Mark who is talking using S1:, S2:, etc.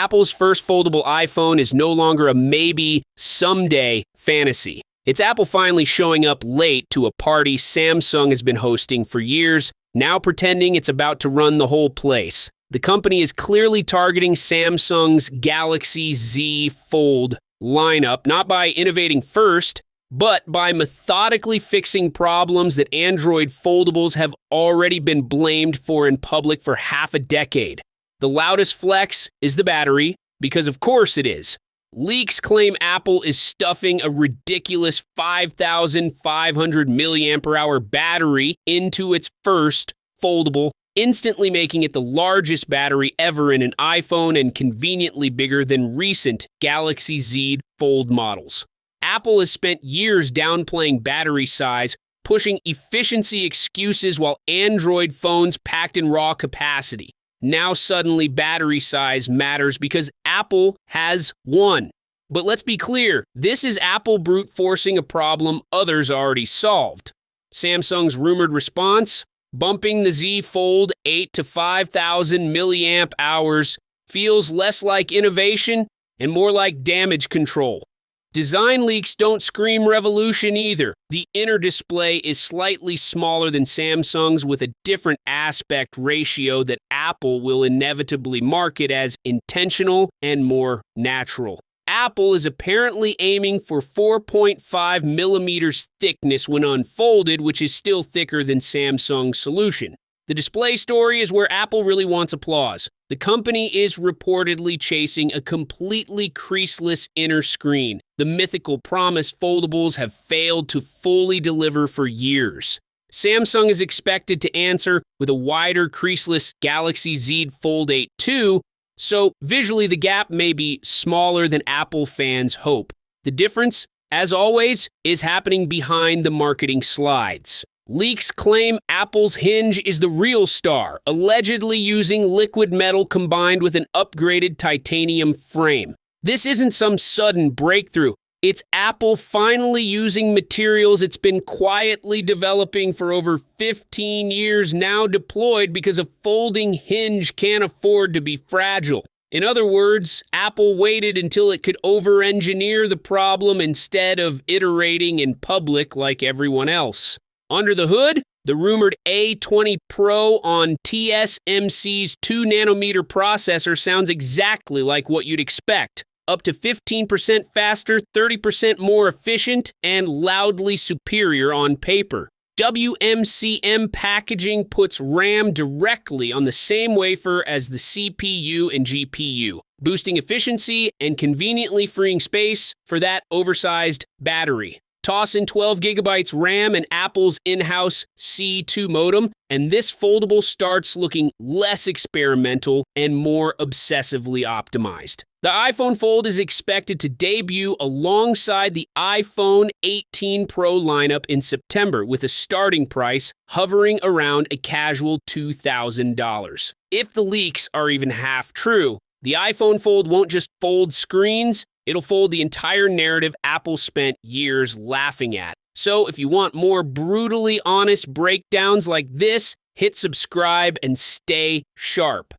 S1: Apple's first foldable iPhone is no longer a maybe someday fantasy. It's Apple finally showing up late to a party Samsung has been hosting for years, now pretending it's about to run the whole place. The company is clearly targeting Samsung's Galaxy Z Fold lineup, not by innovating first, but by methodically fixing problems that Android foldables have already been blamed for in public for half a decade. The loudest flex is the battery, because of course it is. Leaks claim Apple is stuffing a ridiculous 5,500 mAh battery into its first foldable, instantly making it the largest battery ever in an iPhone and conveniently bigger than recent Galaxy Z Fold models. Apple has spent years downplaying battery size, pushing efficiency excuses while Android phones packed in raw capacity. Now suddenly battery size matters because Apple has won. But let's be clear, this is Apple brute forcing a problem others already solved. Samsung's rumored response? Bumping the Z Fold 8 to 5,000 milliamp hours feels less like innovation and more like damage control. Design leaks don't scream revolution either. The inner display is slightly smaller than Samsung's with a different aspect ratio that Apple will inevitably market as intentional and more natural. Apple is apparently aiming for 4.5 millimeters thickness when unfolded, which is still thicker than Samsung's solution. The display story is where Apple really wants applause. The company is reportedly chasing a completely creaseless inner screen. The mythical promise foldables have failed to fully deliver for years. Samsung is expected to answer with a wider creaseless Galaxy Z Fold 8 2, so visually the gap may be smaller than Apple fans hope. The difference, as always, is happening behind the marketing slides. Leaks claim Apple's Hinge is the real star, allegedly using liquid metal combined with an upgraded titanium frame. This isn't some sudden breakthrough. It's Apple finally using materials it's been quietly developing for over 15 years, now deployed because a folding hinge can't afford to be fragile. In other words, Apple waited until it could over-engineer the problem instead of iterating in public like everyone else. Under the hood, the rumored A20 Pro on TSMC's 2nm processor sounds exactly like what you'd expect. Up to 15% faster, 30% more efficient, and loudly superior on paper. WMCM packaging puts RAM directly on the same wafer as the CPU and GPU, boosting efficiency and conveniently freeing space for that oversized battery. Toss in 12 gigabytes RAM and Apple's in-house C2 modem, and this foldable starts looking less experimental and more obsessively optimized. The iPhone Fold is expected to debut alongside the iPhone 18 Pro lineup in September, with a starting price hovering around a casual $2,000. If the leaks are even half true, the iPhone Fold won't just fold screens, it'll fold the entire narrative Apple spent years laughing at. So if you want more brutally honest breakdowns like this, hit subscribe and stay sharp.